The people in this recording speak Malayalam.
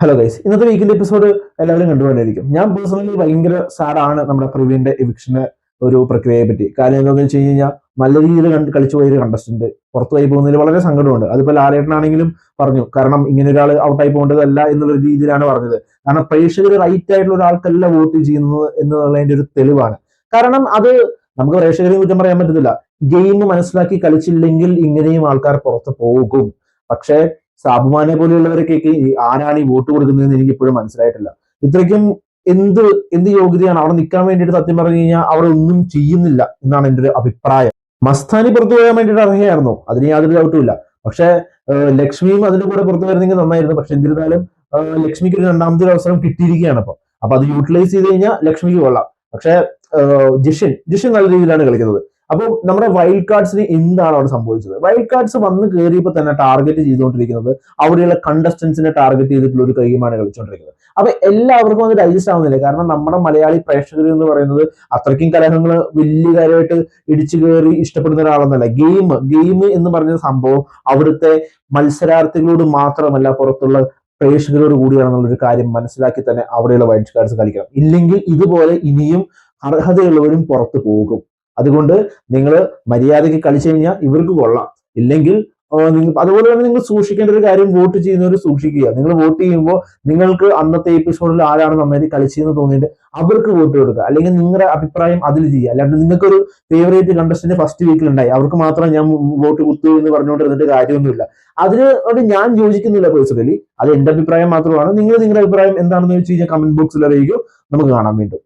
ഹലോ ഗൈസ്, ഇന്നത്തെ വീക്കിന്റെ എപ്പിസോഡ് എല്ലാവരും കണ്ടുകൊണ്ടിരിക്കും. ഞാൻ പേഴ്സണലി ഭയങ്കര സാഡാണ് നമ്മുടെ പ്രവീണിന്റെ എവിക്ഷന്റെ ഒരു പ്രക്രിയയെ പറ്റി. കാര്യം എന്താണെന്ന് വെച്ച് കഴിഞ്ഞാൽ നല്ല രീതിയിൽ കളിച്ചു പോയൊരു കണ്ടസ്റ്റന്റ് പുറത്തുപോയി പോകുന്നതിൽ വളരെ സങ്കടമുണ്ട്. അതിപ്പോ ലാലേട്ടനാണെങ്കിലും പറഞ്ഞു, കാരണം ഇങ്ങനെ ഒരാൾ ഔട്ടായി പോകേണ്ടതല്ല എന്നുള്ള രീതിയിലാണ് പറഞ്ഞത്. കാരണം പ്രേക്ഷകർ റൈറ്റ് ആയിട്ടുള്ള ഒരാൾക്കല്ല വോട്ട് ചെയ്യുന്നത് എന്നുള്ളതിന്റെ ഒരു തെളിവാണ്. കാരണം അത് നമുക്ക് പ്രേക്ഷകരെ കുറ്റം പറയാൻ പറ്റത്തില്ല. ഗെയിം മനസ്സിലാക്കി കളിച്ചില്ലെങ്കിൽ ഇങ്ങനെയും ആൾക്കാർ പുറത്ത് പോകും. പക്ഷേ സാബുമാനെ പോലെയുള്ളവരൊക്കെ ആരാണ് ഈ വോട്ട് കൊടുക്കുന്നതെന്ന് എനിക്ക് ഇപ്പോഴും മനസ്സിലായിട്ടില്ല. ഇത്രയ്ക്കും എന്ത് എന്ത് യോഗ്യതയാണ് അവിടെ നിൽക്കാൻ വേണ്ടിയിട്ട്? സത്യം പറഞ്ഞു കഴിഞ്ഞാൽ അവിടെ ഒന്നും ചെയ്യുന്നില്ല എന്നാണ് എൻ്റെ ഒരു അഭിപ്രായം. മസ്താനി പുറത്തു പോകാൻ വേണ്ടിയിട്ട് അർഹയായിരുന്നു, അതിന് യാതൊരു ഡൗട്ടും ഇല്ല. പക്ഷെ ലക്ഷ്മിയും അതിന്റെ കൂടെ പുറത്തു വരുന്നെങ്കിൽ നന്നായിരുന്നു. പക്ഷെ എന്നിരുന്നാലും ലക്ഷ്മിക്ക് ഒരു രണ്ടാമത്തെ ഒരു അവസരം കിട്ടിയിരിക്കുകയാണ്. അപ്പൊ അത് യൂട്ടിലൈസ് ചെയ്ത് കഴിഞ്ഞാൽ ലക്ഷ്മിക്ക് കൊള്ളാം. പക്ഷെ ജിഷിൻ നല്ല രീതിയിലാണ് കളിക്കുന്നത്. അപ്പോൾ നമ്മുടെ വൈൽഡ് കാർഡ്സിന് എന്താണ് അവിടെ സംഭവിച്ചത്? വൈൽഡ് കാർഡ്സ് വന്ന് കയറിയപ്പോൾ തന്നെ ടാർഗറ്റ് ചെയ്തുകൊണ്ടിരിക്കുന്നത് അവിടെയുള്ള കണ്ടസ്റ്റൻസിനെ ടാർഗറ്റ് ചെയ്തിട്ടുള്ള ഒരു ഗെയിമാണ് കളിച്ചുകൊണ്ടിരിക്കുന്നത്. അപ്പൊ എല്ലാവർക്കും അത് ഡൈജസ്റ്റ് ആവുന്നില്ല. കാരണം നമ്മുടെ മലയാളി പ്രേക്ഷകർ എന്ന് പറയുന്നത് അത്രയ്ക്കും കലഹങ്ങൾ വലിയ കാര്യമായിട്ട് ഇടിച്ചു കയറി ഇഷ്ടപ്പെടുന്ന ഒരാളൊന്നല്ല. ഗെയിം എന്ന് പറഞ്ഞ സംഭവം അവിടുത്തെ മത്സരാർത്ഥികളോട് മാത്രമല്ല, പുറത്തുള്ള പ്രേക്ഷകരോട് കൂടിയാണെന്നുള്ളൊരു കാര്യം മനസ്സിലാക്കി തന്നെ അവിടെയുള്ള വൈൽഡ് കാർഡ്സ് കളിക്കണം. ഇല്ലെങ്കിൽ ഇതുപോലെ ഇനിയും അർഹതയുള്ളവരും പുറത്തു പോകും. അതുകൊണ്ട് നിങ്ങൾ മര്യാദയ്ക്ക് കളിച്ചു കഴിഞ്ഞാൽ ഇവർക്ക് കൊള്ളാം. ഇല്ലെങ്കിൽ അതുപോലെ തന്നെ നിങ്ങൾ സൂക്ഷിക്കേണ്ട ഒരു കാര്യം, വോട്ട് ചെയ്യുന്നവർ സൂക്ഷിക്കുക. നിങ്ങൾ വോട്ട് ചെയ്യുമ്പോൾ നിങ്ങൾക്ക് അന്നത്തെ എപ്പിസോഡിൽ ആരാണ് നന്നായിട്ട് കളിച്ചതെന്ന് തോന്നിയിട്ട് അവർക്ക് വോട്ട് കൊടുക്കുക. അല്ലെങ്കിൽ നിങ്ങളുടെ അഭിപ്രായം അതിൽ ചെയ്യുക. അല്ലാണ്ട് നിങ്ങൾക്കൊരു ഫേവറേറ്റ് കണ്ടസ്റ്റന്റ് ഫസ്റ്റ് വീക്കിൽ ഉണ്ടായി, അവർക്ക് മാത്രം ഞാൻ വോട്ട് കുത്തു എന്ന് പറഞ്ഞുകൊണ്ടിരുന്നിട്ട് കാര്യമൊന്നുമില്ല. അതിനോട് ഞാൻ യോജിക്കുന്നില്ല പേഴ്സണലി. അത് എന്റെ അഭിപ്രായം മാത്രമാണ്. നിങ്ങൾ നിങ്ങളുടെ അഭിപ്രായം എന്താണെന്ന് വെച്ച് കഴിഞ്ഞാൽ കമന്റ് ബോക്സിൽ അറിയിക്കും. നമുക്ക് കാണാൻ വീണ്ടും.